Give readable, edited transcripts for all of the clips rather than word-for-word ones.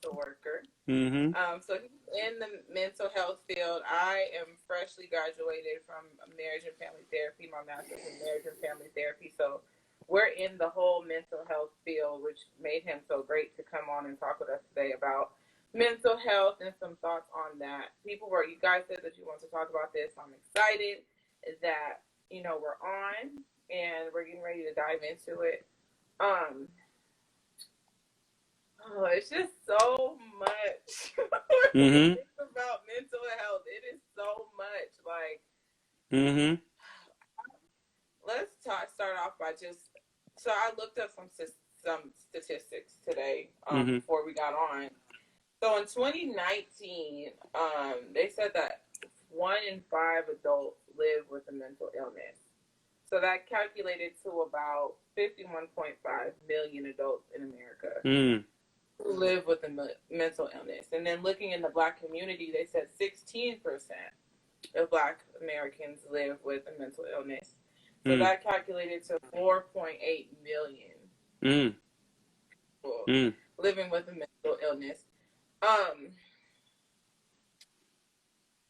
social worker. Mm-hmm. So he's in the mental health field. I am freshly graduated from marriage and family therapy, my master's in marriage and family therapy. So we're in the whole mental health field, which made him so great to come on and talk with us today about mental health and some thoughts on that. You guys said that you want to talk about this. I'm excited that, we're on and we're getting ready to dive into it. It's just so much Mm-hmm. about mental health. It is so much. Like, Mm-hmm. let's start off by so I looked up some statistics today Mm-hmm. before we got on. So in 2019, they said that 1 in 5 adults live with a mental illness. So that calculated to about 51.5 million adults in America Mm. who live with a mental illness. And then looking in the Black community, they said 16% of Black Americans live with a mental illness. So that calculated to 4.8 million Mm. people Mm. living with a mental illness.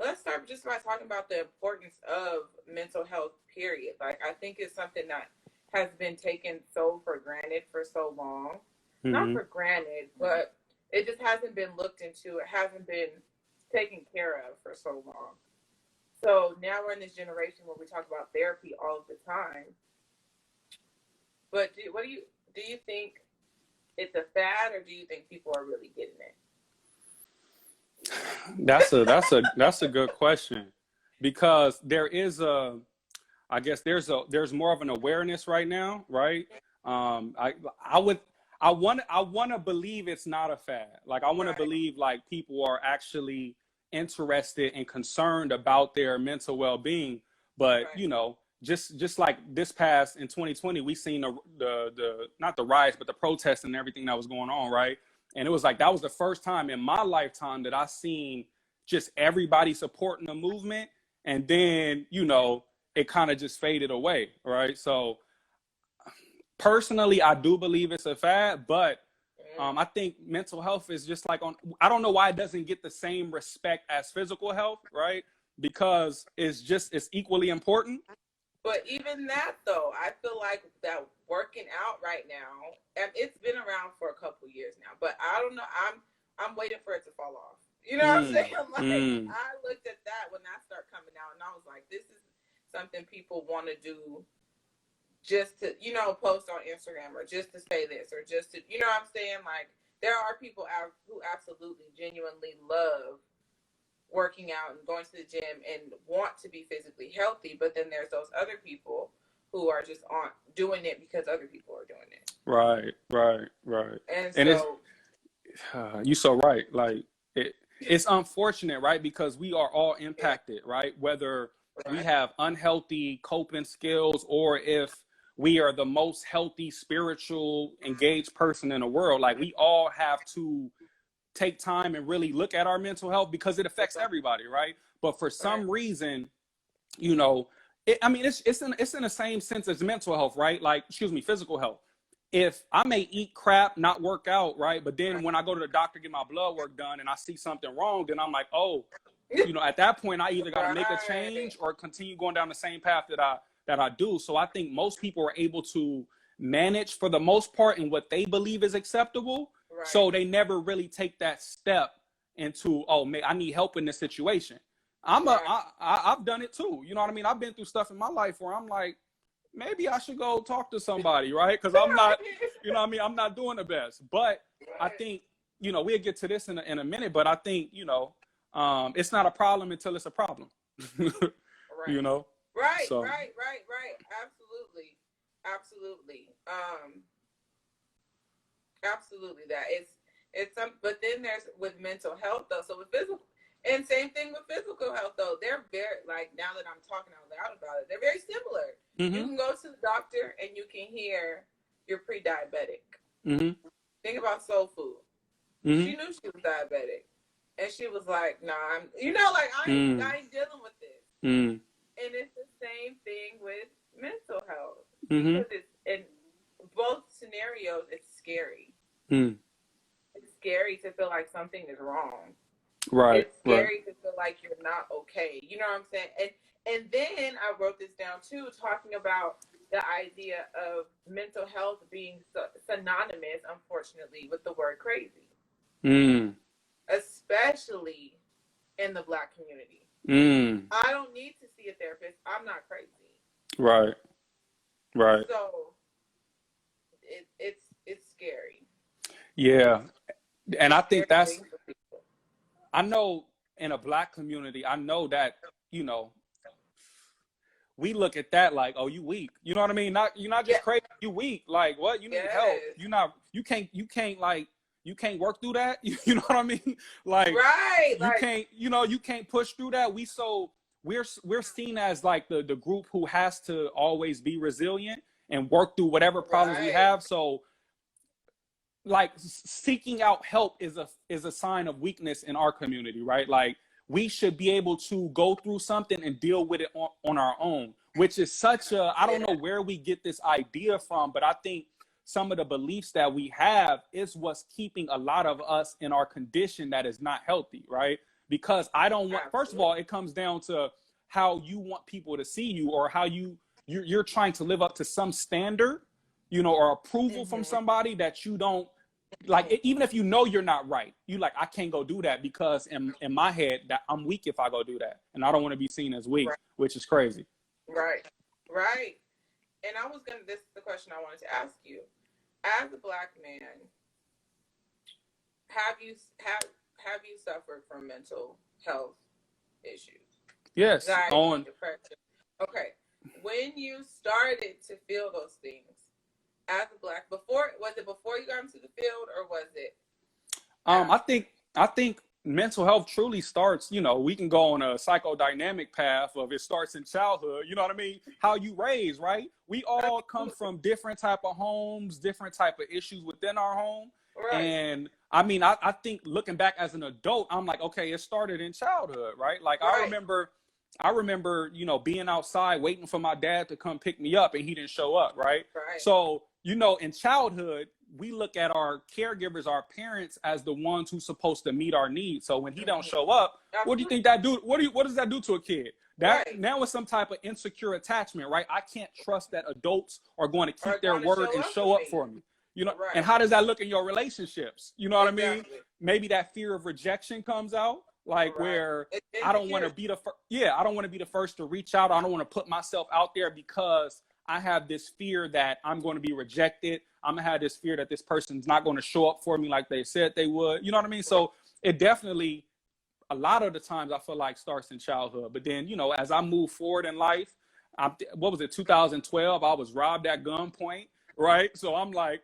Let's start just by talking about the importance of mental health, period. Like, I think it's something that has been taken so for granted for so long. Mm-hmm. Not for granted, but it just hasn't been looked into. It hasn't been taken care of for so long. So now we're in this generation where we talk about therapy all of the time. But do you think it's a fad, or do you think people are really getting it? That's a good question, because there's more of an awareness right now, right? I want to believe it's not a fad. Like, I want to believe like people are actually interested and concerned about their mental well-being. But just like this past in 2020, we seen the not the riots, but the protests and everything that was going on, right? And it was like that was the first time in my lifetime that I seen just everybody supporting the movement, and then it kind of just faded away, right? So personally, I do believe it's a fad, but I think mental health is just like I don't know why it doesn't get the same respect as physical health, right? Because it's equally important. But even that, though, I feel like that working out right now, and it's been around for a couple years now, but I don't know. I'm waiting for it to fall off. You know what I'm saying? Like, I looked at that when that started coming out, and I was like, this is something people want to do just to, post on Instagram, or just to say this, or just to, you know what I'm saying? Like, there are people out who absolutely, genuinely love working out and going to the gym and want to be physically healthy, but then there's those other people who are just doing it because other people are doing it. Right. And so you're so right. Like, it's unfortunate, right? Because we are all impacted, right? Whether we have unhealthy coping skills, or if we are the most healthy, spiritual, engaged person in the world, like, we all have to take time and really look at our mental health, because it affects everybody, right? But for some reason, it's in the same sense as mental health, right? Like, physical health. If I may eat crap, not work out, right? But then when I go to the doctor, get my blood work done, and I see something wrong, then I'm like, oh, at that point, I either got to make a change or continue going down the same path that I do. So I think most people are able to manage, for the most part, in what they believe is acceptable. Right. So they never really take that step into, oh, man, I need help in this situation. I've done it too. You know what I mean? I've been through stuff in my life where I'm like, maybe I should go talk to somebody, right? Because I'm not, I'm not doing the best. But I think, we'll get to this in a minute, but I think, it's not a problem until it's a problem. Right. Right, so. right. Absolutely. Absolutely that. It's some, but then there's with mental health though. So with physical, and same thing with physical health though. They're very, like, now that I'm talking out loud about it, they're very similar. Mm-hmm. You can go to the doctor and you can hear you're pre-diabetic. Mm-hmm. Think about soul food. Mm-hmm. She knew she was diabetic, and she was like, "Nah, I ain't dealing with this." Mm-hmm. And it's the same thing with mental health, because it's in both scenarios. It's scary. Mm. It's scary to feel like something is wrong. Right. It's Right. scary to feel like you're not okay. You know what I'm saying? And then I wrote this down too, talking about the idea of mental health being synonymous, unfortunately, with the word crazy, especially in the Black community. I don't need to see a therapist. I'm not crazy. Right. Right. So it's scary. Yeah. And I think that's, Thing for people. I know in a Black community, I know that, you know, we look at that like, oh, you weak. You know what I mean? You're not just crazy, you weak. Like, what? You need help. Yes. You can't work through that. You know what I mean? Like, right. you can't, you can't push through that. We're seen as like the group who has to always be resilient and work through whatever problems we have. So like seeking out help is a sign of weakness in our community, right? Like we should be able to go through something and deal with it on our own, which is such a, I don't know where we get this idea from, but I think some of the beliefs that we have is what's keeping a lot of us in our condition that is not healthy, right? Because I don't want, first of all, it comes down to how you want people to see you, or how you're trying to live up to some standard, or approval from somebody that you don't like. Even if you know you're not right, you like, I can't go do that because in my head that I'm weak if I go do that, and I don't want to be seen as weak, which is crazy. Right. And this is the question I wanted to ask you. As a Black man, have you suffered from mental health issues? Yes. Anxiety, depression. Okay. When you started to feel those things as a Black, was it before you got into the field, or was it after? I think mental health truly starts, we can go on a psychodynamic path of it starts in childhood, you know what I mean? How you raise, right? We all come from different type of homes, different type of issues within our home. Right. And I mean, I think looking back as an adult, I'm like, okay, it started in childhood, right? Like I remember, being outside waiting for my dad to come pick me up and he didn't show up, right? So, in childhood, we look at our caregivers, our parents, as the ones who's supposed to meet our needs. So when he don't show up, what do you think that do? What does that do to a kid? Now it's some type of insecure attachment, right? I can't trust that adults are going to keep their word and show up for me. And how does that look in your relationships? You know what I mean? Maybe that fear of rejection comes out, like where I don't want to be I don't want to be the first to reach out. I don't want to put myself out there because I have this fear that I'm going to be rejected. I'm going to have this fear that this person's not going to show up for me like they said they would. You know what I mean? So it definitely, a lot of the times I feel like starts in childhood. But then, as I move forward in life, 2012, I was robbed at gunpoint, right? So I'm like,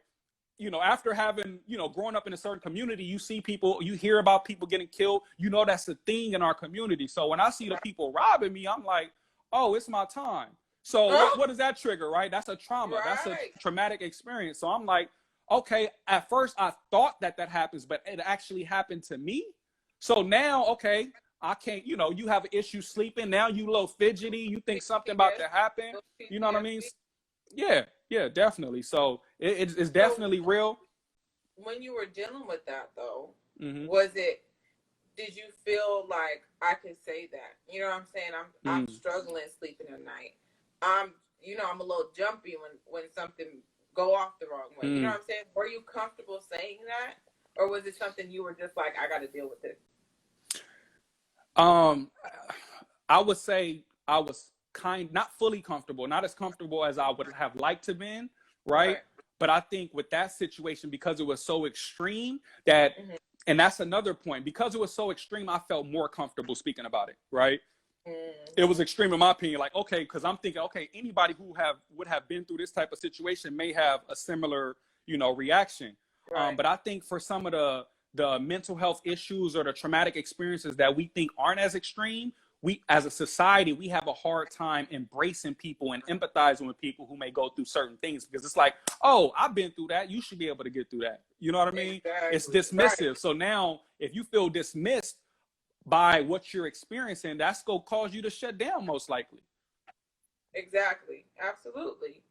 after having, growing up in a certain community, you see people, you hear about people getting killed, that's the thing in our community. So when I see the people robbing me, I'm like, oh, it's my time. So what does that trigger, right? That's a trauma. That's a traumatic experience. So I'm like, okay, at first I thought that happens, but it actually happened to me. So now, okay, I can't, you have an issue sleeping. Now you a little fidgety. You think something about to happen. You know what I mean? Yeah, definitely. So it's definitely real. When you were dealing with that, though, mm-hmm. Did you feel like I could say that? You know what I'm saying? I'm struggling sleeping at night. I'm a little jumpy when something go off the wrong way. You know what I'm saying? Were you comfortable saying that? Or was it something you were just like, I got to deal with this? I would say I was not fully comfortable, not as comfortable as I would have liked to have been, right? But I think with that situation, because it was so extreme that, and that's another point, because it was so extreme, I felt more comfortable speaking about it, right? It was extreme in my opinion, like, okay, because I'm thinking, okay, anybody who would have been through this type of situation may have a similar, reaction. But I think for some of the mental health issues or the traumatic experiences that we think aren't as extreme, we as a society, we have a hard time embracing people and empathizing with people who may go through certain things, because it's like, oh, I've been through that, you should be able to get through that. You know what I mean? Exactly. It's dismissive. So now if you feel dismissed by what you're experiencing, that's going to cause you to shut down most likely. Exactly. Absolutely.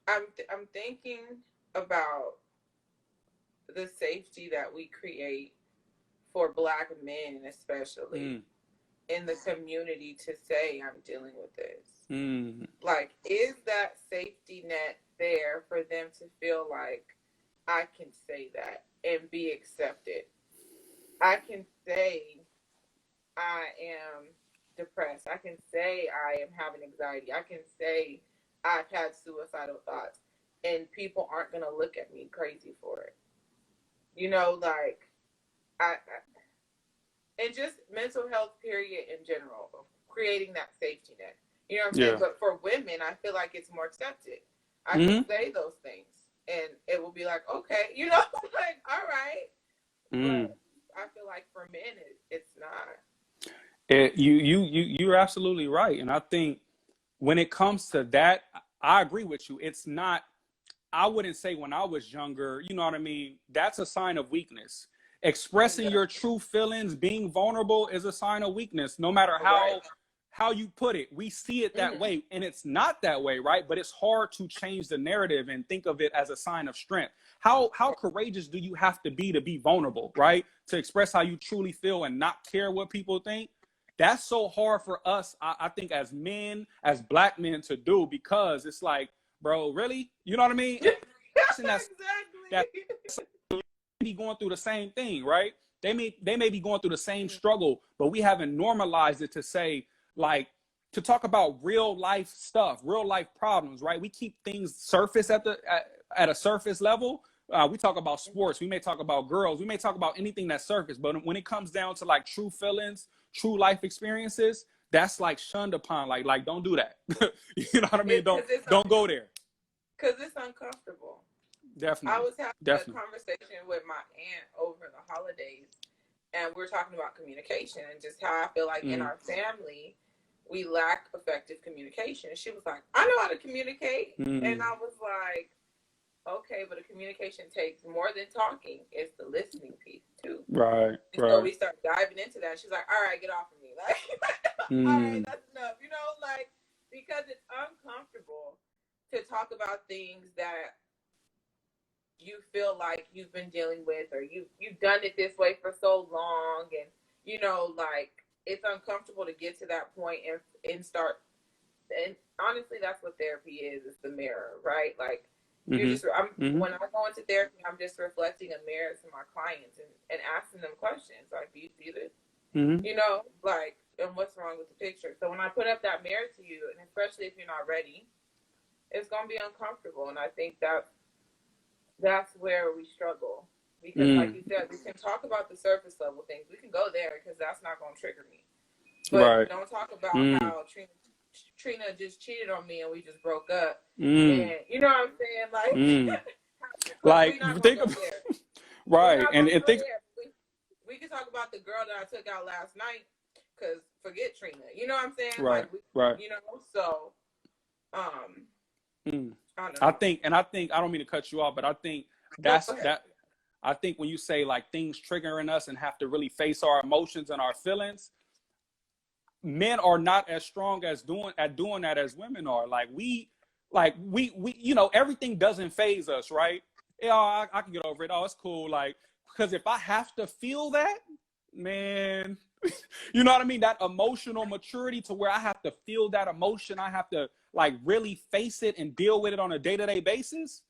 I'm thinking about the safety that we create for Black men, especially in the community, to say, I'm dealing with this. Like, is that safety net there for them to feel like I can say that and be accepted? I can say I am depressed. I can say I am having anxiety. I can say I've had suicidal thoughts, and people aren't going to look at me crazy for it. You know, like, and just mental health, period, in general, creating that safety net. You know what I'm saying? But for women, I feel like it's more accepted. I can say those things, and it will be like, okay, you know, like, all right. But I feel like for men, it's not. You're absolutely right, and I think when it comes to that, I agree with you. It's not. I wouldn't say when I was younger, you know what I mean? That's a sign of weakness. Expressing your true feelings, being vulnerable is a sign of weakness, no matter how you put it. We see it that way, and it's not that way, right? But it's hard to change the narrative and think of it as a sign of strength. How courageous do you have to be vulnerable, right? To express how you truly feel and not care what people think. That's so hard for us, I think, as men, as Black men, to do, because it's like, bro, really? You know what I mean? That's be going through the same thing, right? They may be going through the same struggle, but we haven't normalized it to say, like, to talk about real life stuff, real life problems, right? We keep things surface at a surface level. We talk about sports. We may talk about girls. We may talk about anything that's surface. But when it comes down to like true feelings, true life experiences, that's like shunned upon. Like don't do that. You know what I mean? Don't go there. Because it's uncomfortable. Definitely. I was having a conversation with my aunt over the holidays, and we were talking about communication and just how I feel like in our family, we lack effective communication. And she was like, I know how to communicate. And I was like, okay, but the communication takes more than talking. It's the listening piece, too. Right. So we start diving into that. She's like, all right, get off of me. Like, all right, that's enough. You know, like, because it's uncomfortable to talk about things that you feel like you've been dealing with, or you've done it this way for so long, and you know, like, it's uncomfortable to get to that point and start. And honestly, that's what therapy is. It's the mirror, right? Like, you're just when I go into therapy, I'm just reflecting a mirror to my clients and asking them questions like, do you see this? You know, like, and what's wrong with the picture? So when I put up that mirror to you, and especially if you're not ready, it's gonna be uncomfortable. And I think that's where we struggle, because like you said, we can talk about the surface level things. We can go there because that's not going to trigger me. But don't talk about how Trina just cheated on me and we just broke up. And you know what I'm saying? Like, like think of right. And think we can talk about the girl that I took out last night, because forget Trina. You know what I'm saying? Right. Like, right. You know, so I think I don't mean to cut you off, but I think I think when you say like things triggering us and have to really face our emotions and our feelings, men are not as strong as doing that as women are. Like we you know, everything doesn't phase us, right? Yeah, I can get over it. Oh, it's cool. Like, because if I have to feel that, man, you know what I mean? That emotional maturity to where I have to feel that emotion. I have to like really face it and deal with it on a day-to-day basis.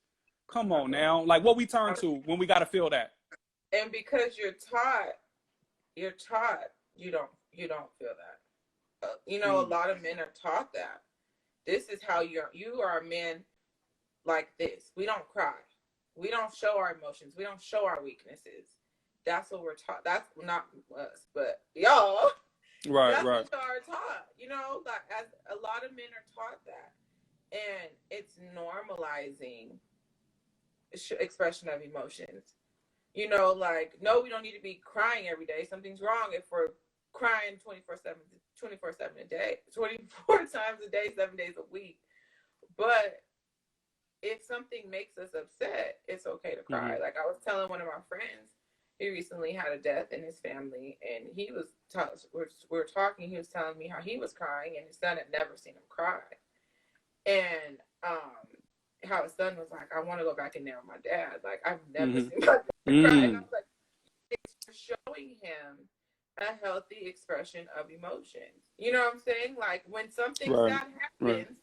Come on now. Like, what we turn to when we got to feel that. And because you're taught you don't feel that. You know, a lot of men are taught that. This is how you are a man like this. We don't cry. We don't show our emotions. We don't show our weaknesses. That's what we're taught. That's not us, but y'all. Right, that's right. what y'all are taught. You know, like, as a lot of men are taught that. And it's normalizing expression of emotions. You know, like, no, we don't need to be crying every day. Something's wrong if we're crying 24/7 a day, 24 times a day, 7 days a week. But if something makes us upset, it's okay to cry. Like, I was telling one of my friends, he recently had a death in his family, and he was we were talking. He was telling me how he was crying, and his son had never seen him cry. And how his son was like, I want to go back in there with my dad. Like, I've never Mm-hmm. seen my dad cry. And I was like, it's showing him a healthy expression of emotions. You know what I'm saying? Like, when something Right. sad Right. happens,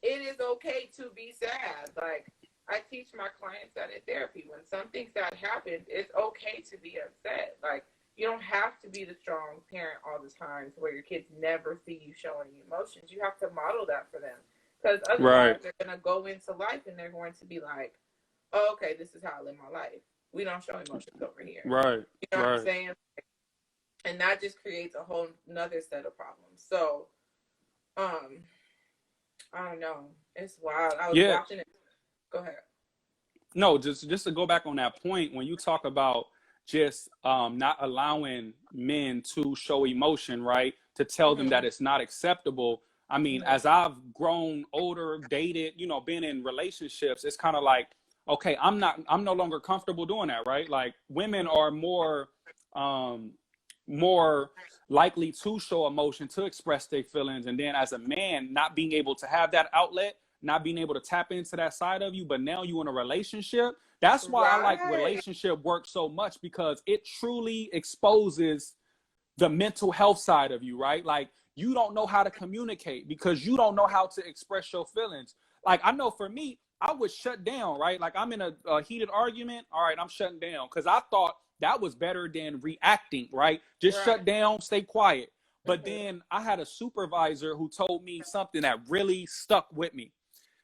it is okay to be sad. Like, I teach my clients that in therapy. When something sad happens, it's okay to be upset. Like, you don't have to be the strong parent all the time to where your kids never see you show any emotions. You have to model that for them. Because Right. otherwise, they're going to go into life and they're going to be like, oh, okay, this is how I live my life. We don't show emotions over here. Right. You know what I'm Right. saying? And that just creates a whole another set of problems. So, um, I don't know. It's wild. I was Yeah. watching it. Go ahead. No, just to go back on that point, when you talk about just not allowing men to show emotion, right? To tell them that it's not acceptable. I mean, as I've grown older, dated, been in relationships, it's kind of like, okay, I'm no longer comfortable doing that, right? Like women are um, more likely to show emotion, to express their feelings. And then as a man, not being able to have that outlet, not being able to tap into that side of you, but now you in a relationship. That's why I like Right. relationship work so much, because it truly exposes the mental health side of you, right? Like you don't know how to communicate because you don't know how to express your feelings. Like I know for me, I would shut down, right? Like I'm in a heated argument. All right, I'm shutting down because I thought that was better than reacting, right? Just Right. shut down, stay quiet. But then I had a supervisor who told me something that really stuck with me.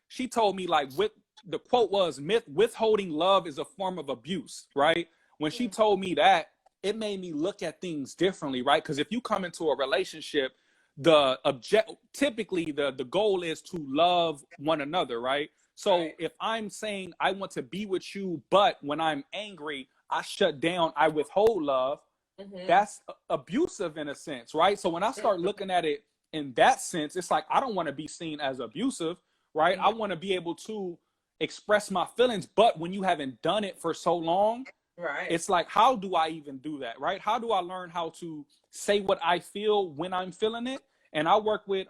She told me like the quote was withholding love is a form of abuse, right? When she told me that, it made me look at things differently, right? Because if you come into a relationship, typically the goal is to love one another, right? So Right. if I'm saying I want to be with you, but when I'm angry, I shut down, I withhold love, that's abusive in a sense, right? So when I start looking at it in that sense, it's like I don't want to be seen as abusive, right? I want to be able to express my feelings, but when you haven't done it for so long, Right. it's like, how do I even do that, right? How do I learn how to say what I feel when I'm feeling it? And I work with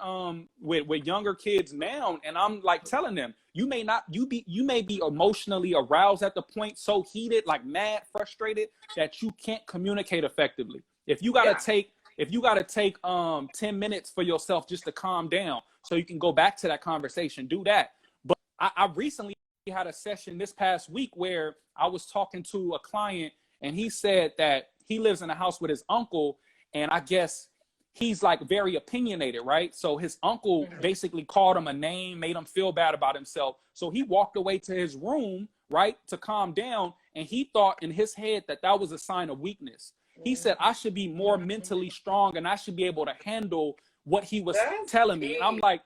younger kids now, and I'm like telling them, you may be emotionally aroused at the point, so heated, like mad, frustrated, that you can't communicate effectively. Yeah. If you gotta take 10 minutes for yourself just to calm down so you can go back to that conversation, do that. But I recently had a session this past week where I was talking to a client, and he said that he lives in a house with his uncle, and I guess he's like very opinionated, right? So his uncle basically called him a name, made him feel bad about himself. So he walked away to his room, right, to calm down, and he thought in his head that that was a sign of weakness. He said, I should be more mentally strong and I should be able to handle what he was That's telling me. And I'm deep. like,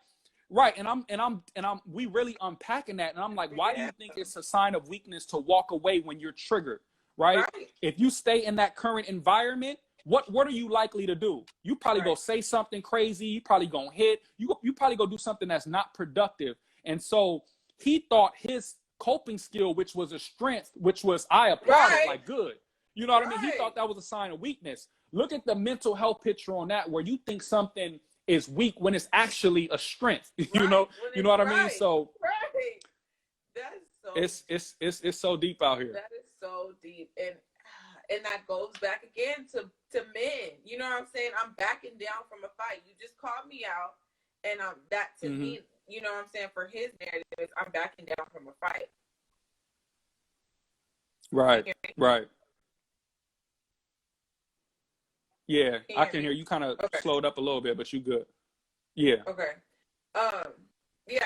right. And we really unpacking that. And I'm like, why do Yeah. you think it's a sign of weakness to walk away when you're triggered? Right. Right. If you stay in that current environment, what are you likely to do? You probably go Right. say something crazy. You probably gonna hit. You probably go do something that's not productive. And so he thought his coping skill, which was a strength, which was I applauded, Right. like good. You know what I mean? He Right. thought that was a sign of weakness. Look at the mental health picture on that, where you think something is weak when it's actually a strength. Right. When You know it's what I mean? right. So Right. That is so it's so deep out here. that is so deep. And that goes back again to men. You know what I'm saying? I'm backing down from a fight. You just called me out, and that to me, you know what I'm saying, for his narrative is I'm backing down from a fight. Right, Can you right. Yeah, hear me? Can you I hear can me? hear you. Kind of Okay. slowed up a little bit, but you good. Yeah. Okay. Um. Yeah.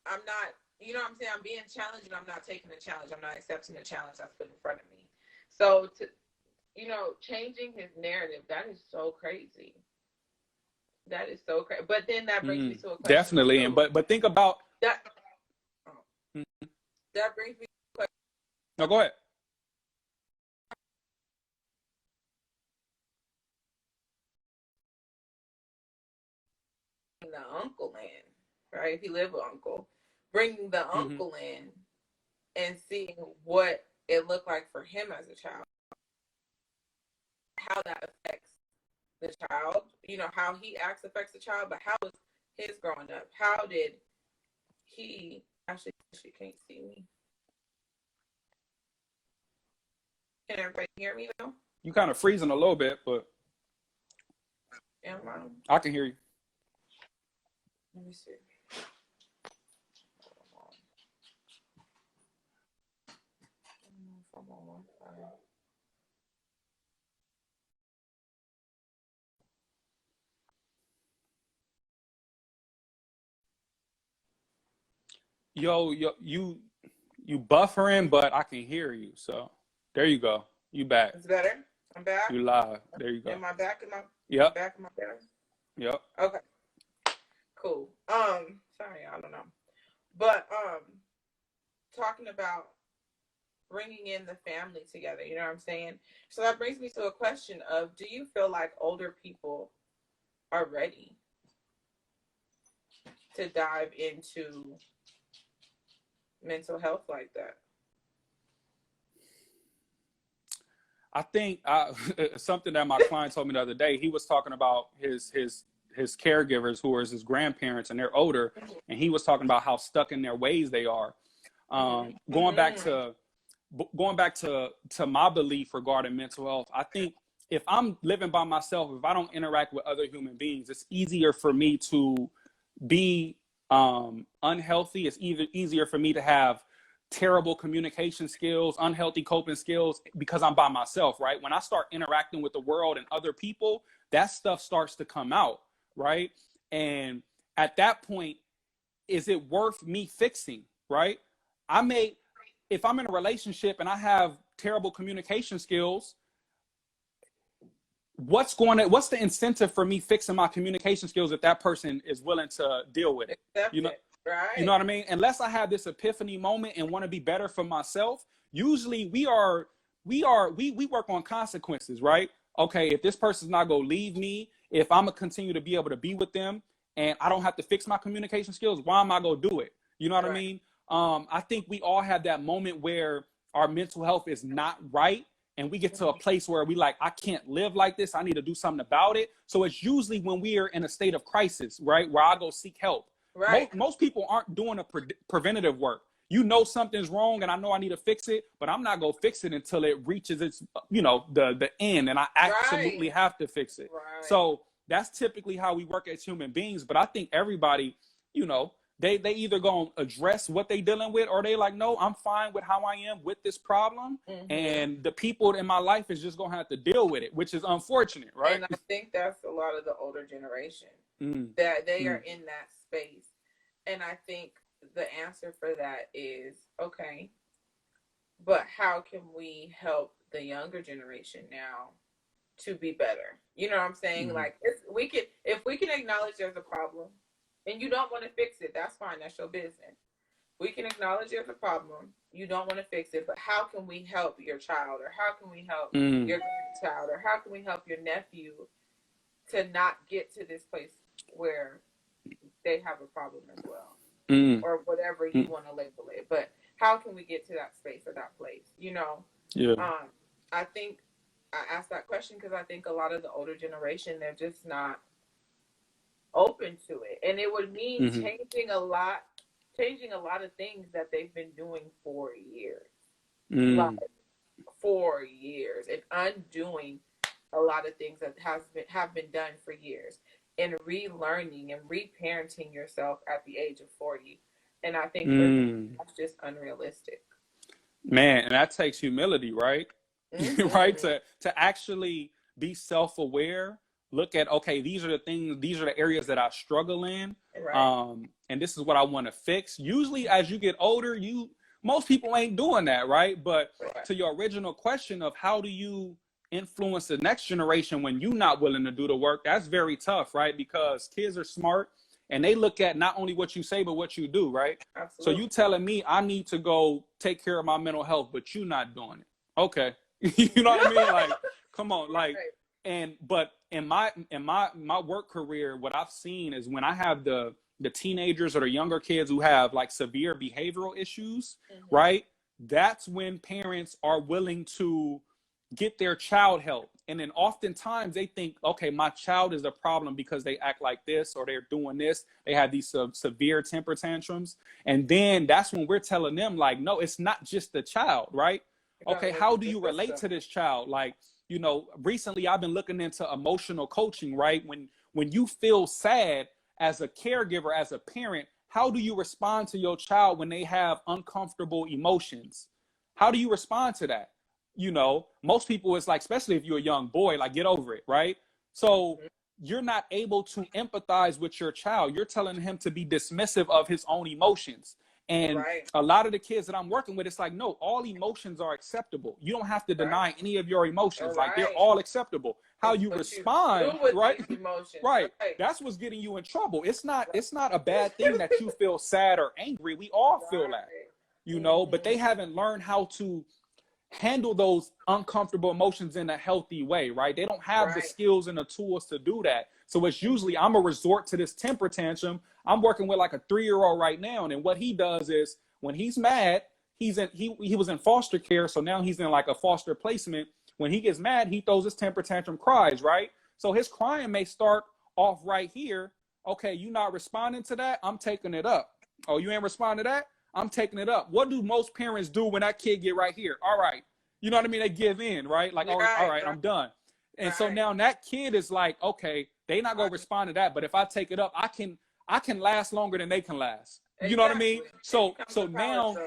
I'm not. You know what I'm saying? I'm being challenged, and I'm not taking the challenge. I'm not accepting the challenge that's put in front of me. So to changing his narrative, that is so crazy. That is so crazy. But then that brings me to a question Definitely. And too. but think about. That oh, that brings me to a No, go ahead. question: the uncle in, right? If he lived with uncle, bringing the uncle in and seeing what it looked like for him as a child, how that affects the child. You know how he acts affects the child, but how is his growing up, how did he actually, she can't see me. Can everybody hear me though? You kind of freezing a little bit, but Am I can hear you. Let me see. Yo, you buffering, but I can hear you. So there you go. You back. It's better. I'm back. You live. There you go. Am I back? Am I? Yep. Back? Am I better? Yep. Okay. Cool. Sorry, I don't know, but talking about bringing in the family together. You know what I'm saying? So that brings me to a question of: do you feel like older people are ready to dive into mental health like that? I think something that my client told me the other day. He was talking about his caregivers, who are his grandparents, and they're older, and he was talking about how stuck in their ways they are. Going back to my belief regarding mental health, I think if I'm living by myself, if I don't interact with other human beings, it's easier for me to be unhealthy. It's easier for me to have terrible communication skills, unhealthy coping skills, because I'm by myself, right? When I start interacting with the world and other people, that stuff starts to come out, right? And at that point, is it worth me fixing, right? If I'm in a relationship and I have terrible communication skills, what's the incentive for me fixing my communication skills if that person is willing to deal with it? You know, right? You know what I mean? Unless I have this epiphany moment and want to be better for myself, usually we work on consequences, right? Okay, if this person's not gonna leave me, if I'm gonna continue to be able to be with them and I don't have to fix my communication skills, why am I gonna do it? You know what I mean? I think we all have that moment where our mental health is not right, and we get to a place where we like, I can't live like this. I need to do something about it. So it's usually when we are in a state of crisis, right, where I go seek help. Right. Most people aren't doing a preventative work. You know something's wrong, and I know I need to fix it, but I'm not gonna fix it until it reaches its, the end, and I absolutely have to fix it. Right. So that's typically how we work as human beings. But I think everybody, they either gonna address what they dealing with, or they like, no, I'm fine with how I am with this problem, and the people in my life is just gonna have to deal with it, which is unfortunate, right? And I think that's a lot of the older generation that they are in that space. And I think the answer for that is, okay, but how can we help the younger generation now to be better? You know what I'm saying? Like, if we can acknowledge there's a problem and you don't want to fix it, that's fine. That's your business. We can acknowledge there's a problem. You don't want to fix it, but how can we help your child, or how can we help your grandchild, or how can we help your nephew to not get to this place where they have a problem as well, or whatever you want to label it. But how can we get to that space or that place? I think I asked that question because I think a lot of the older generation, they're just not open to it, and it would mean changing a lot of things that they've been doing for years, like 4 years, and undoing a lot of things that have been done for years, and relearning and reparenting yourself at the age of 40. And I think that's just unrealistic. Man, and that takes humility, right? Right? To actually be self-aware, look at, okay, these are the areas that I struggle in. Right. And this is what I want to fix. Usually as you get older, most people ain't doing that, right? But to your original question of how do you influence the next generation when you're not willing to do the work, that's very tough, right? Because kids are smart and they look at not only what you say, but what you do, right? Absolutely. So you telling me I need to go take care of my mental health, but you not doing it. Okay. You know what I mean? Like, come on. Like, but in my work career, what I've seen is when I have the teenagers or the younger kids who have like severe behavioral issues, right? That's when parents are willing to get their child help And then oftentimes they think, okay, my child is a problem because they act like this or they're doing this. They have these severe temper tantrums. And then that's when we're telling them, like, no, it's not just the child, right? Okay, how do you relate to this child? Like, you know, recently I've been looking into emotional coaching, right? When you feel sad as a caregiver, as a parent, how do you respond to your child when they have uncomfortable emotions? How do you respond to that? You know, most people, it's like, especially if you're a young boy, like, get over it, right? So you're not able to empathize with your child. You're telling him to be dismissive of his own emotions. And a lot of the kids that I'm working with, it's like, no, all emotions are acceptable. You don't have to deny any of your emotions. Like, they're all acceptable. How you respond, right? Right. That's what's getting you in trouble. It's not a bad thing that you feel sad or angry. We all feel that, you know, but they haven't learned how to handle those uncomfortable emotions in a healthy way, right? They don't have the skills and the tools to do that. So it's usually, I'm a resort to this temper tantrum. I'm working with like a 3-year-old right now. And what he does is when he's mad, he was in foster care. So now he's in like a foster placement. When he gets mad, he throws his temper tantrum, cries, right? So his crying may start off right here. Okay, you not responding to that? I'm taking it up. Oh, you ain't responding to that? I'm taking it up. What do most parents do when that kid get right here? All right. You know what I mean? They give in, right? Like, all right, I'm done. And so now that kid is like, okay, they not going to respond to that. But if I take it up, I can last longer than they can last. You know what I mean? So now,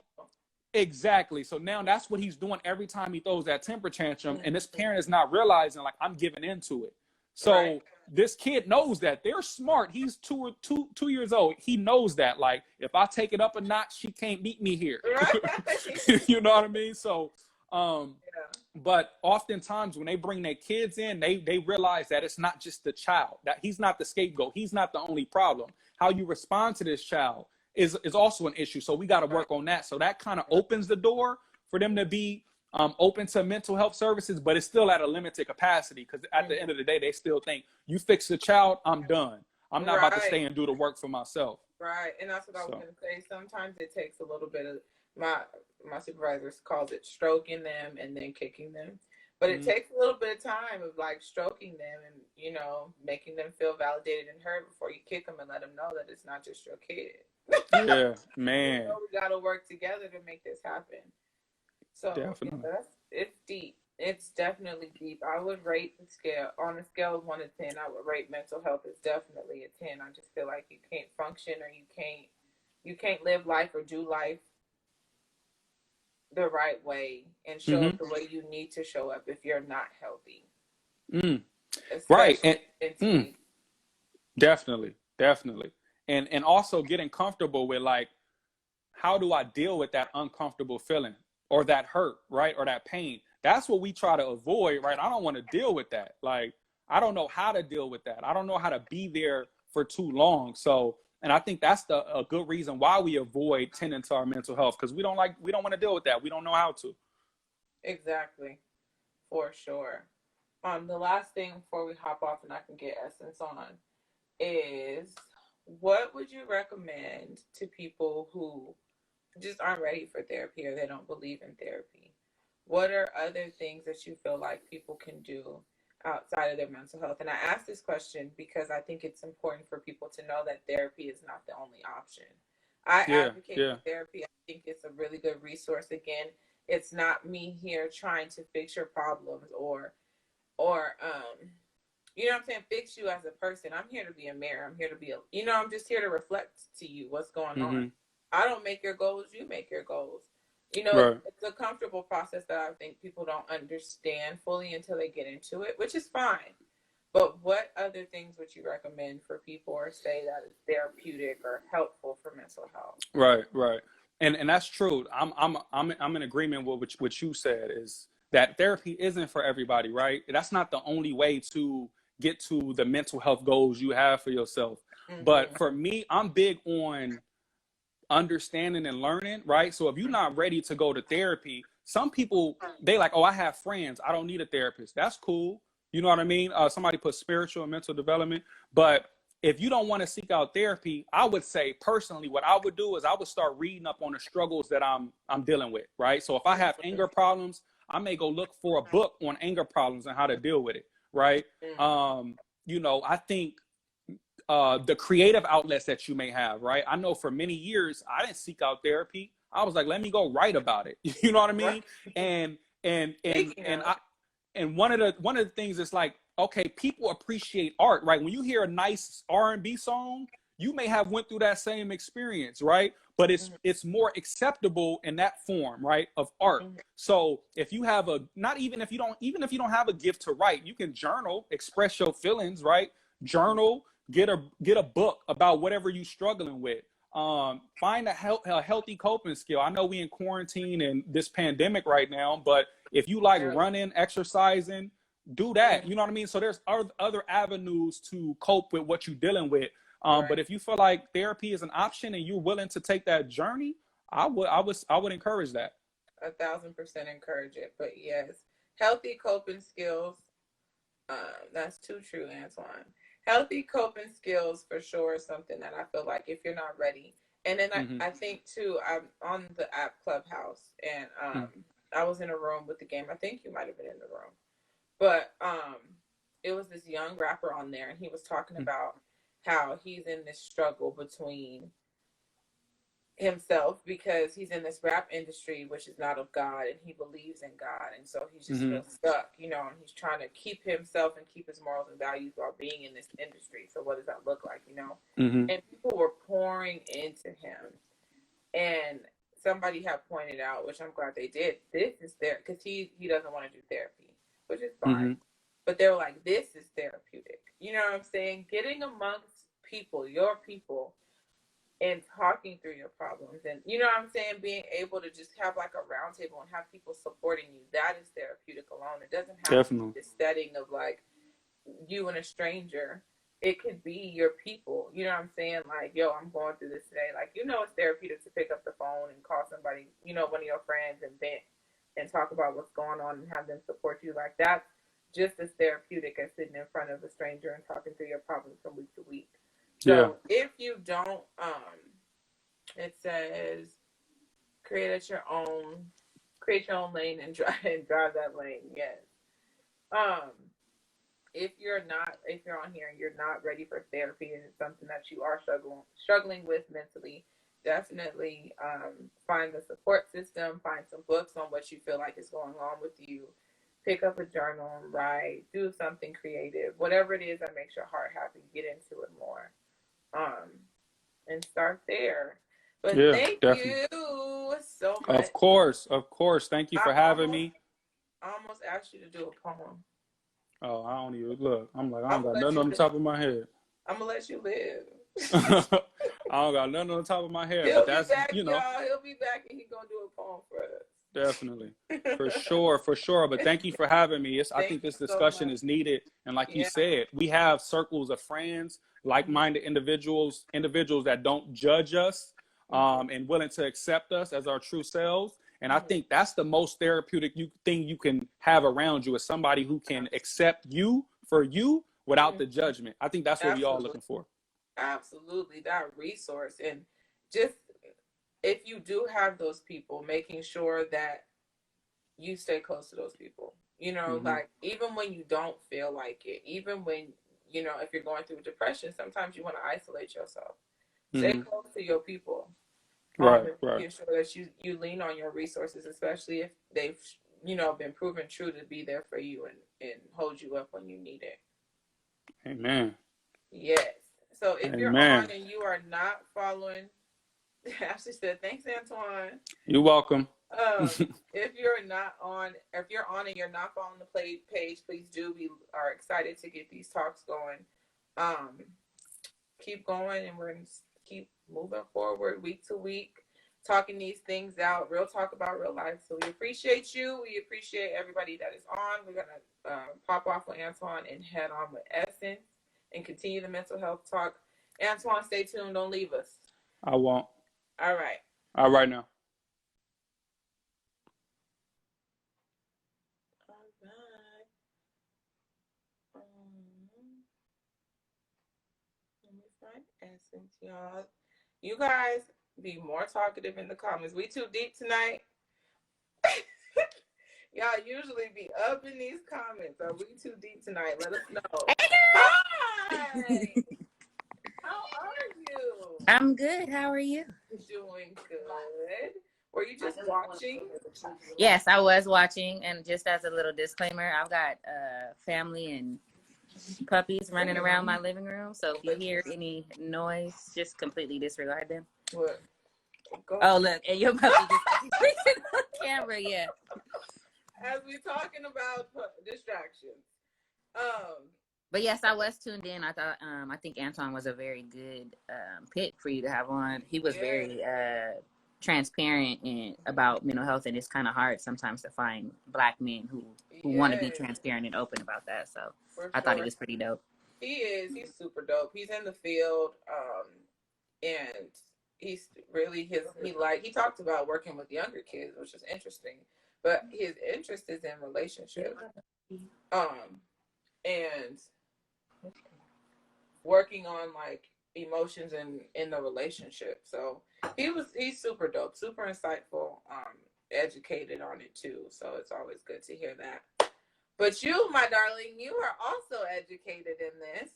exactly. So now that's what he's doing every time he throws that temper tantrum. And this parent is not realizing, like, I'm giving into it. So this kid knows that. They're smart. He's 2 years old. He knows that, like, if I take it up a notch, she can't beat me here. You know what I mean? So, but oftentimes when they bring their kids in, they realize that it's not just the child, that he's not the scapegoat. He's not the only problem. How you respond to this child is also an issue. So we got to work on that. So that kind of opens the door for them to be open to mental health services, but it's still at a limited capacity, because at the end of the day, they still think, you fix the child, I'm done. I'm not about to stay and do the work for myself. Right. And that's what I was going to say. Sometimes it takes a little bit of, my supervisor calls it stroking them and then kicking them. But it takes a little bit of time of like stroking them and, you know, making them feel validated and heard before you kick them and let them know that it's not just your kid. Yeah, man. You know, we got to work together to make this happen. So it's deep. It's definitely deep. I would rate the scale on a scale of 1 to 10. I would rate mental health as definitely a 10. I just feel like you can't function, or you can't live life or do life the right way and show up the way you need to show up if you're not healthy. Right. And definitely. And also getting comfortable with, like, how do I deal with that uncomfortable feeling or that hurt, right? Or that pain. That's what we try to avoid, right? I don't want to deal with that. Like, I don't know how to deal with that. I don't know how to be there for too long. So, and I think that's a good reason why we avoid tending to our mental health, because we don't want to deal with that. We don't know how to. Exactly. For sure. The last thing before we hop off and I can get Essence on is, what would you recommend to people who just aren't ready for therapy or they don't believe in therapy? What are other things that you feel like people can do outside of their mental health? And I ask this question because I think it's important for people to know that therapy is not the only option. I advocate for therapy. I think it's a really good resource. Again, it's not me here trying to fix your problems or you know what I'm saying, fix you as a person. I'm here to be a mirror. I'm here to be I'm just here to reflect to you what's going on. I don't make your goals, you make your goals. You know, it's a comfortable process that I think people don't understand fully until they get into it, which is fine. But what other things would you recommend for people, or say that is therapeutic or helpful for mental health? Right. And that's true. I'm in agreement with what you said, is that therapy isn't for everybody, right? That's not the only way to get to the mental health goals you have for yourself. But for me, I'm big on understanding and learning, right? So if you're not ready to go to therapy, some people, they like, oh, I have friends, I don't need a therapist. That's cool. You know what I mean? Somebody put spiritual and mental development. But if you don't want to seek out therapy, I would say personally, what I would do is I would start reading up on the struggles that I'm dealing with, right? So if I have anger problems, I may go look for a book on anger problems and how to deal with it, right? You know, I think the creative outlets that you may have, right? I know for many years I didn't seek out therapy. I was like, let me go write about it. You know what I mean? And I and one of the things is like, okay, people appreciate art, right? When you hear a nice R&B song, you may have went through that same experience, right? But it's more acceptable in that form, right, of art. So if you have not even if you don't have a gift to write, you can journal, express your feelings, right? Journal, get a book about whatever you're struggling with. Find a healthy coping skill. I know we in quarantine and this pandemic right now, but if you like running, exercising, do that. You know what I mean? So there's other avenues to cope with what you're dealing with. But if you feel like therapy is an option and you're willing to take that journey, I would encourage that. 1,000% encourage it. But yes, healthy coping skills. That's too true, Antoine. Healthy coping skills for sure is something that I feel like if you're not ready. And then I think too, I'm on the app Clubhouse, and I was in a room with the game. I think you might have been in the room. But it was this young rapper on there, and he was talking about how he's in this struggle between himself because he's in this rap industry which is not of God, and he believes in God, and so he just feels stuck, you know, and he's trying to keep himself and keep his morals and values while being in this industry. So what does that look like, you know? And people were pouring into him, and somebody had pointed out, which I'm glad they did, this is there because he doesn't want to do therapy, which is fine. But they were like, this is therapeutic. You know what I'm saying? Getting amongst people, your people, and talking through your problems, and you know what I'm saying, being able to just have like a round table and have people supporting you, that is therapeutic alone. It doesn't have to be this setting of like you and a stranger. It could be your people. You know what I'm saying? Like, yo, I'm going through this today. Like, you know, it's therapeutic to pick up the phone and call somebody, you know, one of your friends, and vent and talk about what's going on and have them support you. Like, that's just as therapeutic as sitting in front of a stranger and talking through your problems from week to week. So if you don't, it says create your own lane and drive that lane. Yes. If you're on here and you're not ready for therapy and it's something that you are struggling with mentally, definitely find the support system, find some books on what you feel like is going on with you. Pick up a journal and write, do something creative, whatever it is that makes your heart happy, get into it more. And start there. But thank you so much. Of course. Thank you for having me. I almost asked you to do a poem. Oh, I don't even look. I'm like, I don't got nothing on the top of my head. I'm gonna let you live. I don't got nothing on the top of my head. He'll but that's be back, you know. y'all. He'll be back and he's gonna do a poem for us. Definitely. For sure. But thank you for having me. I think this discussion is needed. And like you said, we have circles of friends, like-minded individuals that don't judge us, and willing to accept us as our true selves. And I think that's the most therapeutic thing you can have around you, is somebody who can accept you for you without the judgment. I think that's what we all looking for. Absolutely. That resource. And just, if you do have those people, making sure that you stay close to those people, you know, like even when you don't feel like it, even when, you know, if you're going through depression, sometimes you want to isolate yourself. Stay close to your people. Right. Making sure that you lean on your resources, especially if they've, you know, been proven true to be there for you and hold you up when you need it. Amen. Yes. So if you're on and you are not following, Ashley said, thanks, Antoine. You're welcome. If you're not on, if you're on and you're not following the page, please do. We are excited to get these talks going. Keep going, and we're going to keep moving forward week to week, talking these things out, real talk about real life. So we appreciate you. We appreciate everybody that is on. We're going to pop off with Antoine and head on with Essence and continue the mental health talk. Antoine, stay tuned. Don't leave us. I won't. All right. All right now. All right. Let me find Essence, y'all. You guys be more talkative in the comments. We too deep tonight. Y'all usually be up in these comments. Are we too deep tonight? Let us know. Hey, Hi! How are you? I'm good. How are you? Doing good. Were you just watching? Yes, I was watching, and just as a little disclaimer, I've got family and puppies running around my living room. So if you hear any noise, just completely disregard them. What? Oh, look, and your puppy just fixing on camera. Yeah. As we talking about distractions. But yes, I was tuned in. I thought, I think Antoine was a very good pick for you to have on. He was very transparent about mental health, and it's kind of hard sometimes to find Black men who want to be transparent and open about that. So I thought he was pretty dope. He is. He's super dope. He's in the field, and he's really he talked about working with younger kids, which is interesting. But his interest is in relationships, and working on like emotions in the relationship. So he's super dope, super insightful, educated on it too. So it's always good to hear that. But you, my darling, you are also educated in this.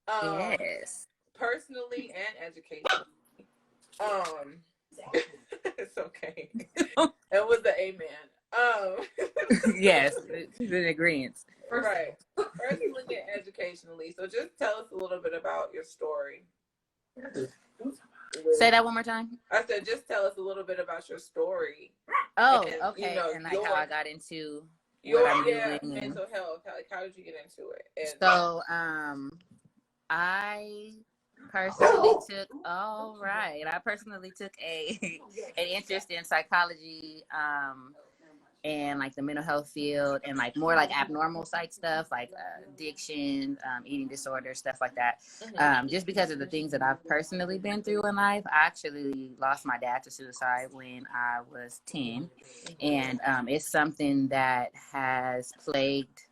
Yes. Personally and educationally. It's okay. It was the amen. Yes, she's in agreement. Right. Personally and educationally. So just tell us a little bit about your story. Say that one more time. I said, just tell us a little bit about your story. Oh, and, okay. And like how I got into what I'm doing. Mental health. How did you get into it? And so, I personally took an interest in psychology, and like the mental health field, and like more like abnormal psych stuff, like addiction, eating disorder, stuff like that. Just because of the things that I've personally been through in life. I actually lost my dad to suicide when I was 10. And it's something that has plagued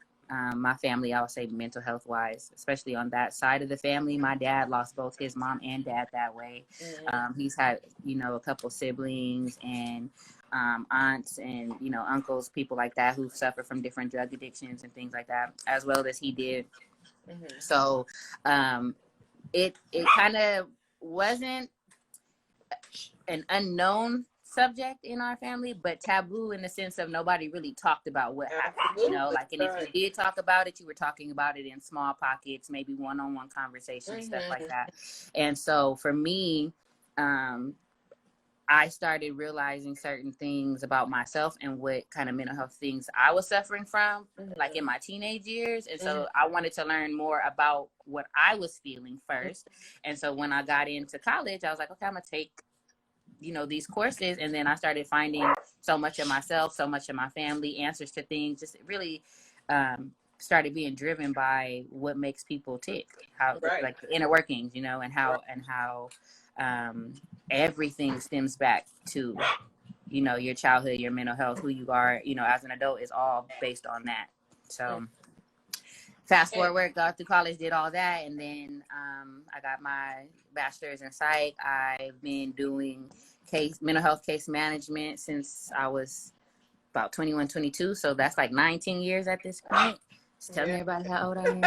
my family, I would say, mental health wise, especially on that side of the family. My dad lost both his mom and dad that way. He's had, a couple siblings and aunts and, uncles, people like that who suffer from different drug addictions and things like that, as well as he did. So it kind of wasn't an unknown subject in our family, but taboo in the sense of nobody really talked about what happened, like, and if you did talk about it, you were talking about it in small pockets, maybe one-on-one conversations, stuff like that. And so for me, I started realizing certain things about myself and what kind of mental health things I was suffering from, like in my teenage years. And so I wanted to learn more about what I was feeling first. And so when I got into college, I was like, okay, I'm gonna take these courses. And then I started finding so much of myself, so much of my family, answers to things, just really started being driven by what makes people tick, how like the inner workings, and how everything stems back to your childhood, your mental health, who you are as an adult is all based on that. So fast forward, got through college, did all that, and then I got my bachelor's in psych. I've been doing mental health case management since I was about 21, 22. So that's like 19 years at this point. Just telling everybody how old I am.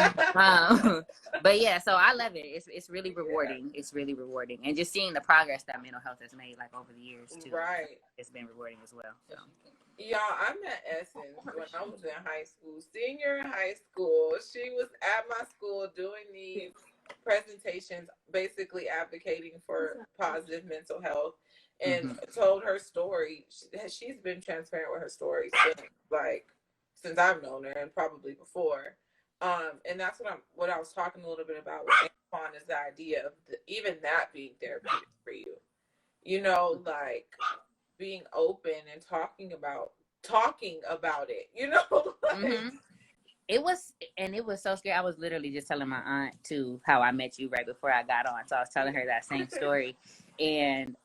But yeah, so I love it. It's really rewarding. It's really rewarding. And just seeing the progress that mental health has made like over the years too. Right. It's been rewarding as well. So. Y'all, I met Essence when I was in high school, senior in high school. She was at my school doing these presentations, basically advocating for positive mental health, and told her story. She's been transparent with her story since I've known her, and probably before. And that's what I was talking a little bit about with Antoine, is the idea of even that being therapeutic for you. Like being open and talking about it, It was so scary. I was literally just telling my aunt too how I met you right before I got on. So I was telling her that same story. And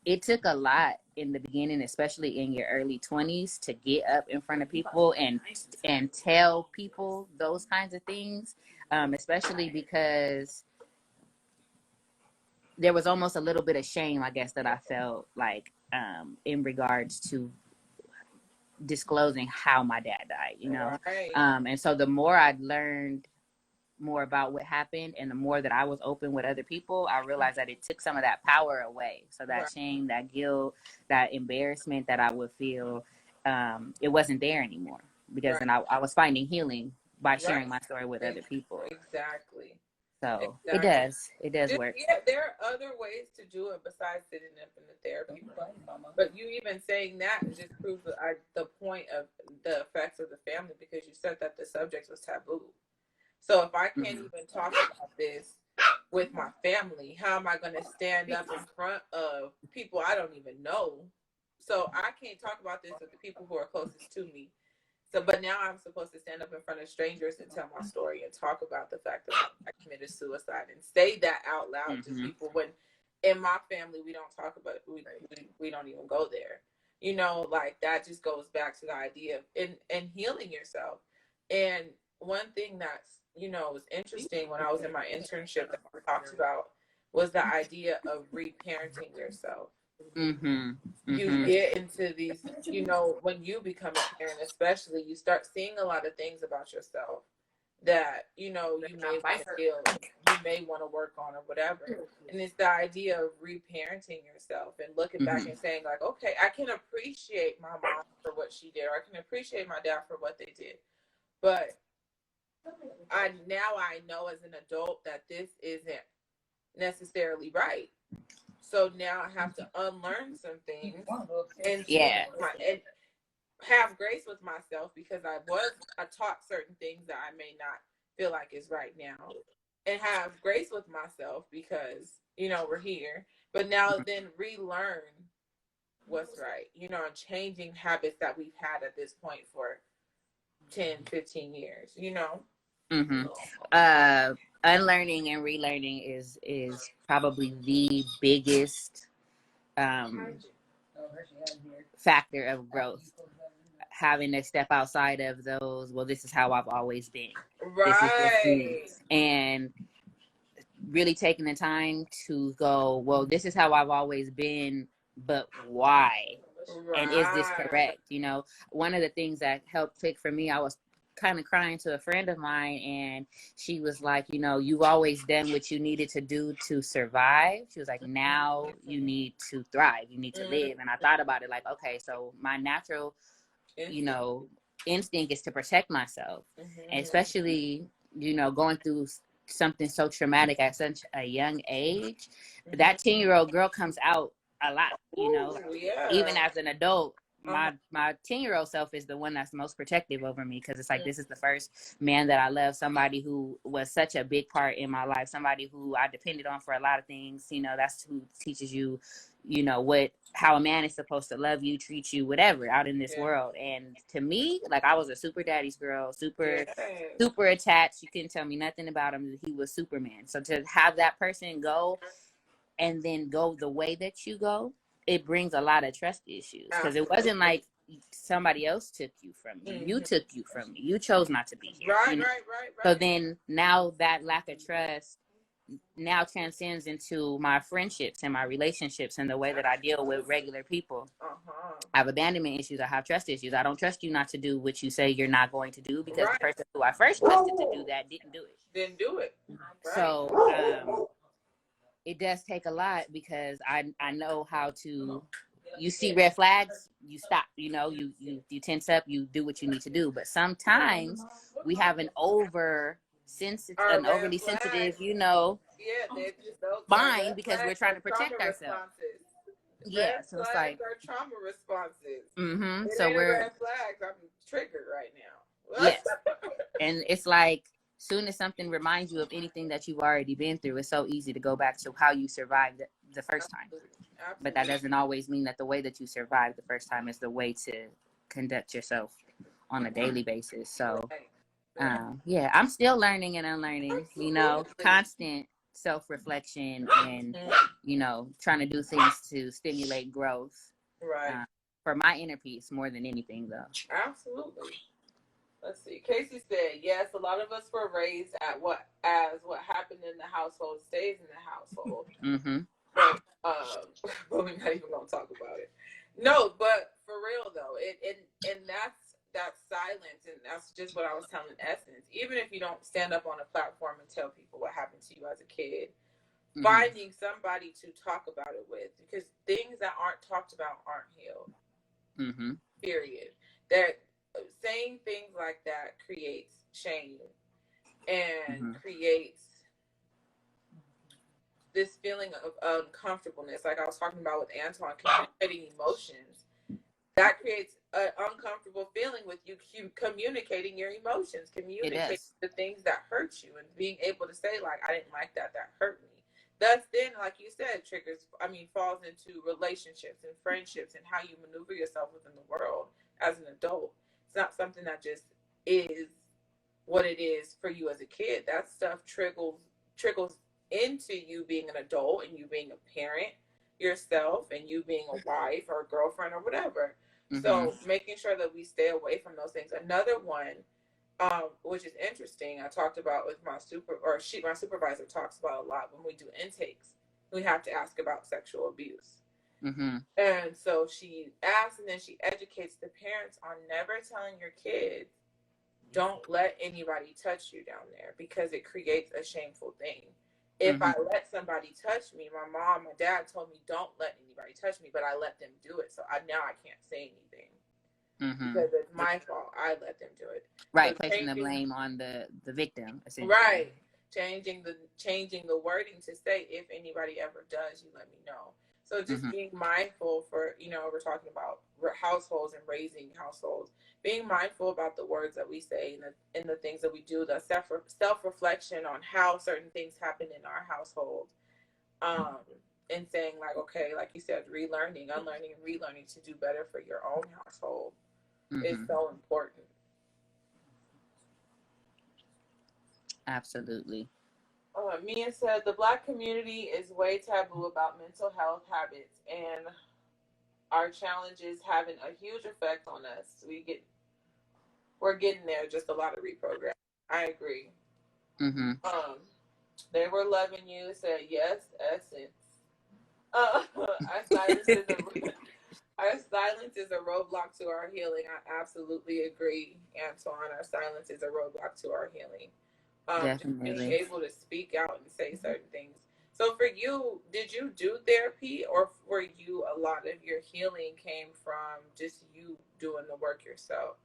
it took a lot in the beginning, especially in your early 20s, to get up in front of people and tell people those kinds of things, especially because there was almost a little bit of shame, I guess, that I felt like in regards to disclosing how my dad died, you know? Right. And so the more I learned more about what happened and the more that I was open with other people, I realized that it took some of that power away. So that shame, that guilt, that embarrassment that I would feel, it wasn't there anymore, because then I was finding healing by sharing my story with other people. Exactly. So exactly. it does work. Yeah, there are other ways to do it besides sitting up in the therapy room. But you even saying that just proves the point of the effects of the family, because you said that the subject was taboo. So if I can't even talk about this with my family, how am I going to stand up in front of people I don't even know? So I can't talk about this with the people who are closest to me. So, but now I'm supposed to stand up in front of strangers and tell my story and talk about the fact that I committed suicide and say that out loud to people, when in my family we don't talk about it. We don't even go there. You know, like that just goes back to the idea of and healing yourself. And one thing that's, you know, was interesting when I was in my internship that we talked about was the idea of reparenting yourself. You get into these, you know, when you become a parent, especially, you start seeing a lot of things about yourself that, you know, you may want to heal, you may want to work on, or whatever. And it's the idea of reparenting yourself and looking back and saying, like, okay, I can appreciate my mom for what she did, or I can appreciate my dad for what they did. But I know as an adult that this isn't necessarily right. So now I have to unlearn some things and and have grace with myself, because I taught certain things that I may not feel like is right now, and have grace with myself because, you know, we're here. But now then relearn what's right, you know, and changing habits that we've had at this point for 10, 15 years, you know. Unlearning and relearning is probably the biggest factor of growth. Having to step outside of those, well, this is how I've always been. Right. And really taking the time to go, well, this is how I've always been, but why? Right. And is this correct? You know, one of the things that helped click for me, I was kind of crying to a friend of mine, and she was like, you know, you've always done what you needed to do to survive. She was like, now you need to thrive, you need to live. And I thought about it like, okay, so my natural, you know, instinct is to protect myself, and especially, you know, going through something so traumatic at such a young age. That 10-year-old girl comes out a lot, you know. Like, even as an adult, my 10-year-old self is the one that's most protective over me, because it's like, this is the first man that I love, somebody who was such a big part in my life, somebody who I depended on for a lot of things. You know, that's who teaches you, you know, how a man is supposed to love you, treat you, whatever, out in this world. And to me, like, I was a super daddy's girl, super attached. You couldn't tell me nothing about him. He was Superman. So to have that person go, and then go the way that you go, it brings a lot of trust issues, because it wasn't like somebody else took you from me. You took you from me. You chose not to be here. Right. So then now that lack of trust now transcends into my friendships and my relationships and the way that I deal with regular people. I have abandonment issues. I have trust issues. I don't trust you not to do what you say you're not going to do, because the person who I first trusted to do that didn't do it. So it does take a lot, because I know how to, you see red flags, you stop, you know, you tense up, you do what you need to do. But sometimes we have an overly sensitive, you know, mind, because we're trying to protect ourselves. Yeah, so it's like trauma responses. So we're red flags. I'm triggered right now. Yes. And it's like, soon as something reminds you of anything that you've already been through, it's so easy to go back to how you survived the first time. Absolutely. But that doesn't always mean that the way that you survived the first time is the way to conduct yourself on a daily basis. So, I'm still learning and unlearning, you know, constant self-reflection, and, you know, trying to do things to stimulate growth. Right. For my inner peace more than anything, though. Absolutely. Let's see. Casey said, yes, a lot of us were raised as what happened in the household stays in the household. But we're not even going to talk about it. No, but for real though, and that's that silence, and that's just what I was telling Essence. Even if you don't stand up on a platform and tell people what happened to you as a kid, finding somebody to talk about it with, because things that aren't talked about aren't healed. Period. That saying things like that creates shame and creates this feeling of uncomfortableness. Like I was talking about with Antoine, communicating emotions, that creates an uncomfortable feeling with you communicating your emotions, communicating the things that hurt you, and being able to say, like, I didn't like that, that hurt me. That's then, like you said, falls into relationships and friendships and how you maneuver yourself within the world as an adult. It's not something that just is what it is for you as a kid. That stuff trickles into you being an adult and you being a parent yourself and you being a wife or a girlfriend or whatever. So making sure that we stay away from those things. Another one, which is interesting, I talked about with my supervisor talks about a lot when we do intakes. We have to ask about sexual abuse. And so she asks, and then she educates the parents on never telling your kids, don't let anybody touch you down there, because it creates a shameful thing. If I let somebody touch me, my dad told me, don't let anybody touch me, but I let them do it. So now I can't say anything because it's my fault. I let them do it. Right. So placing the blame on the victim. Right. Changing the wording to say, if anybody ever does, you let me know. So just being mindful for, we're talking about households and raising households, being mindful about the words that we say and the things that we do, the self-reflection on how certain things happen in our household, and saying, like, okay, like you said, unlearning and relearning to do better for your own household is so important. Absolutely. Mia said, the Black community is way taboo about mental health habits, and our challenges having a huge effect on us. We're getting there, just a lot of reprogramming. I agree. They were loving you, said, yes, Essence. Our silence is a roadblock to our healing. I absolutely agree, Antoine. Our silence is a roadblock to our healing. Definitely. Just being able to speak out and say certain things. So for you, did you do therapy, or for you a lot of your healing came from just you doing the work yourself?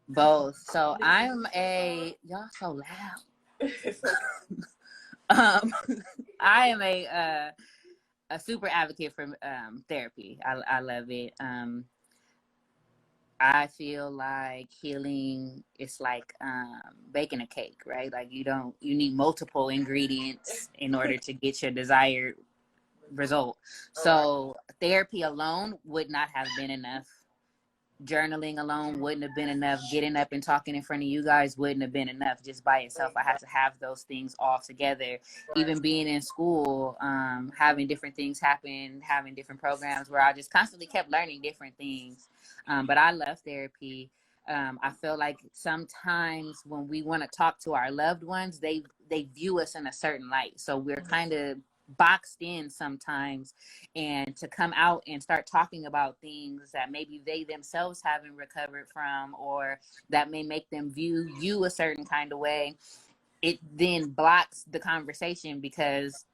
Both. So y'all so loud. I am a super advocate for therapy. I love it. I feel like healing is like baking a cake, right? Like you need multiple ingredients in order to get your desired result. So therapy alone would not have been enough. Journaling alone wouldn't have been enough. Getting up and talking in front of you guys wouldn't have been enough just by itself. I had to have those things all together. Even being in school, having different things happen, having different programs where I just constantly kept learning different things. But I love therapy. I feel like sometimes when we want to talk to our loved ones, they view us in a certain light. So we're kind of boxed in sometimes, and to come out and start talking about things that maybe they themselves haven't recovered from, or that may make them view you a certain kind of way, it then blocks the conversation because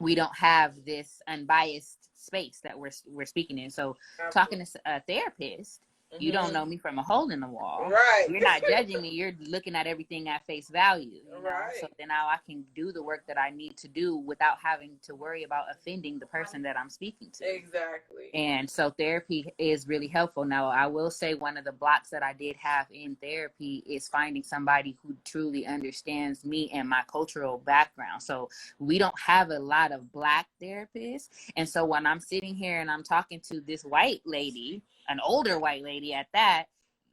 we don't have this unbiased space that we're speaking in. So talking to a therapist, you don't know me from a hole in the wall. Right. You're not judging me. You're looking at everything at face value. Right. So then now I can do the work that I need to do without having to worry about offending the person that I'm speaking to. Exactly. And so therapy is really helpful. Now, I will say one of the blocks that I did have in therapy is finding somebody who truly understands me and my cultural background. So we don't have a lot of Black therapists. And so when I'm sitting here and I'm talking to this white lady, an older white lady at that,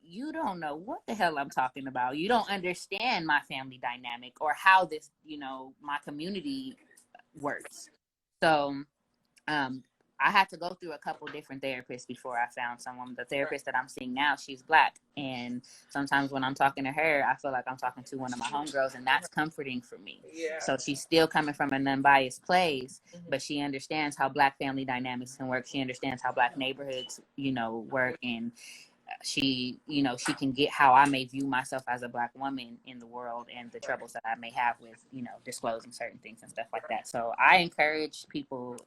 you don't know what the hell I'm talking about. You don't understand my family dynamic or how this, my community works. So I had to go through a couple different therapists before I found someone. The therapist that I'm seeing now, she's Black. And sometimes when I'm talking to her, I feel like I'm talking to one of my homegirls, and that's comforting for me. Yeah. So she's still coming from an unbiased place, but she understands how Black family dynamics can work. She understands how Black neighborhoods, work. And she can get how I may view myself as a Black woman in the world and the troubles that I may have with, disclosing certain things and stuff like that. So I encourage people,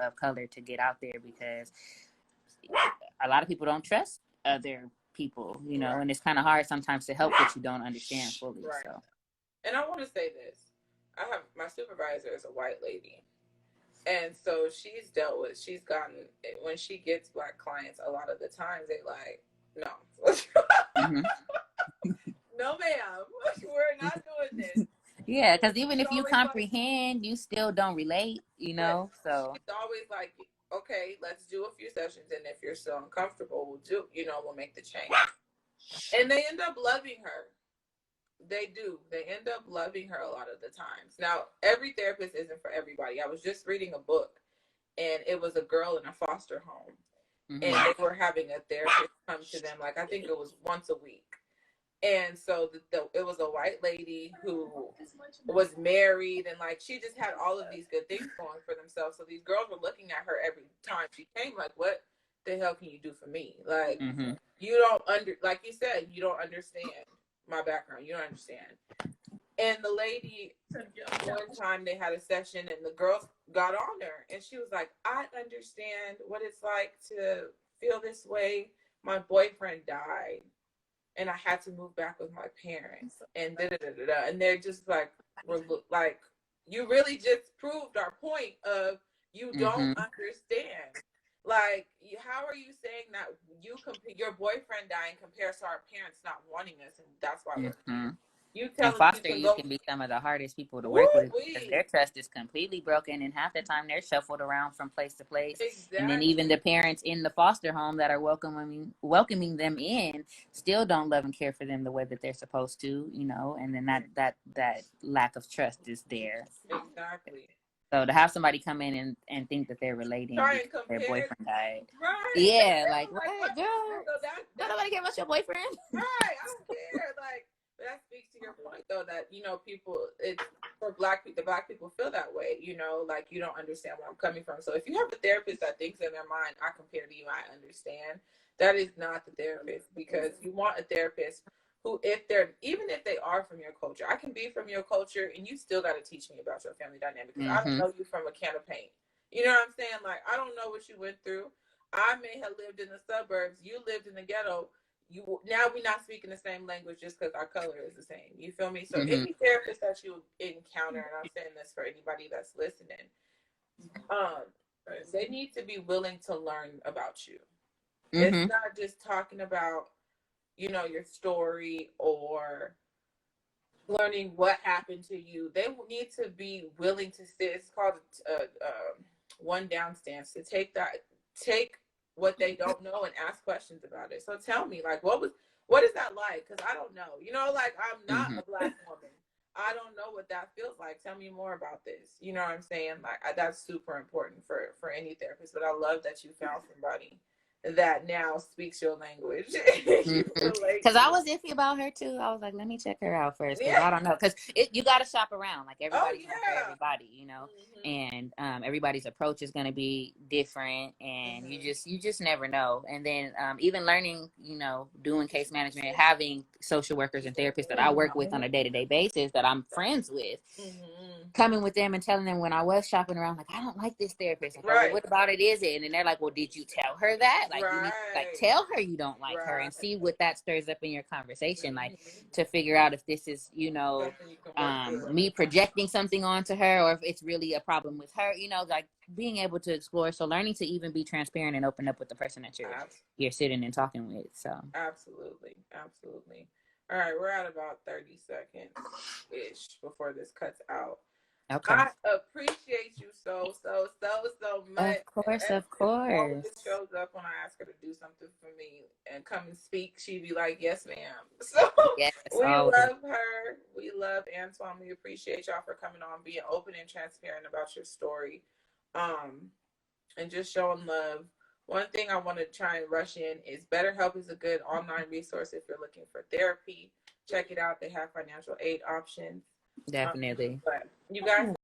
of color to get out there, because a lot of people don't trust other people, and it's kind of hard sometimes to help what you don't understand fully. Right. So. And I want to say this. My supervisor is a white lady. And so she's gotten, when she gets Black clients, a lot of the times they like, no. Mm-hmm. No, ma'am. We're not doing this. Yeah, because even if you comprehend, you still don't relate, so. She's always like, okay, let's do a few sessions. And if you're still uncomfortable, we'll make the change. And they end up loving her. They do. They end up loving her a lot of the times. Now, every therapist isn't for everybody. I was just reading a book, and it was a girl in a foster home. Mm-hmm. And they were having a therapist come to them, like, I think it was once a week. And so it was a white lady who was married, and like she just had all of these good things going for themselves. So these girls were looking at her every time she came, like, what the hell can you do for me? Like, mm-hmm. You don't like you said, you don't understand my background. You don't understand. And the lady, one time they had a session, and the girls got on her, and she was like, I understand what it's like to feel this way. My boyfriend died, and I had to move back with my parents, and da-da-da-da-da. And they're just like, we're like, you really just proved our point of you don't mm-hmm. understand. Like, how are you saying that your boyfriend dying compares to our parents not wanting us, and that's why we're mm-hmm. You tell foster youth can be some of the hardest people to work with, because their trust is completely broken, and half the time they're shuffled around from place to place. Exactly. And then even the parents in the foster home that are welcoming them in still don't love and care for them the way that they're supposed to, and then that lack of trust is there. Exactly. So to have somebody come in and think that they're relating because their boyfriend died. Right. Yeah, like, right, girl. Don't nobody care about your boyfriend. Right, I don't care. Like, that speaks to your point, though, that, people, it's for the Black people feel that way, like, you don't understand where I'm coming from. So if you have a therapist that thinks in their mind, I compare to you, I understand, that is not the therapist, because you want a therapist who, even if they are from your culture, I can be from your culture, and you still got to teach me about your family dynamic, because mm-hmm. I don't know you from a can of paint. You know what I'm saying? Like, I don't know what you went through. I may have lived in the suburbs. You lived in the ghetto. Now we're not speaking the same language just because our color is the same. You feel me? So mm-hmm. any therapist that you encounter, and I'm saying this for anybody that's listening, they need to be willing to learn about you. Mm-hmm. It's not just talking about, your story or learning what happened to you. They need to be willing to sit. It's called one down stance, to take what they don't know and ask questions about it. So tell me, like, what is that like? Because I don't know. Like, I'm not mm-hmm. a Black woman. I don't know what that feels like. Tell me more about this. You know what I'm saying? Like, that's super important for any therapist. But I love that you found somebody that now speaks your language. Because I was iffy about her too. I was like, let me check her out first, because I don't know. Because you got to shop around. Like, everybody's not for everybody, mm-hmm. and everybody's approach is going to be different, and mm-hmm. you just never know. And then even learning, doing case management, having social workers and therapists that I work with on a day-to-day basis that I'm friends with, mm-hmm. coming with them and telling them when I was shopping around, like, I don't like this therapist. Like, right. What about it is it? And then they're like, well, did you tell her that? Like, right. You need to, like, tell her you don't like her, and see what that stirs up in your conversation, like, to figure out if this is, me projecting something onto her, or if it's really a problem with her, like, being able to explore. So learning to even be transparent and open up with the person that you're sitting and talking with. So absolutely. All right, we're at about 30 seconds ish before this cuts out. Okay. I appreciate you so much. Of course. She shows up when I ask her to do something for me and come and speak. She'd be like, yes, ma'am. So yes, we love her. We love Antoine. We appreciate y'all for coming on, being open and transparent about your story. and just showing love. One thing I want to try and rush in is BetterHelp is a good online resource if you're looking for therapy. Check it out. They have financial aid options. Definitely. But you guys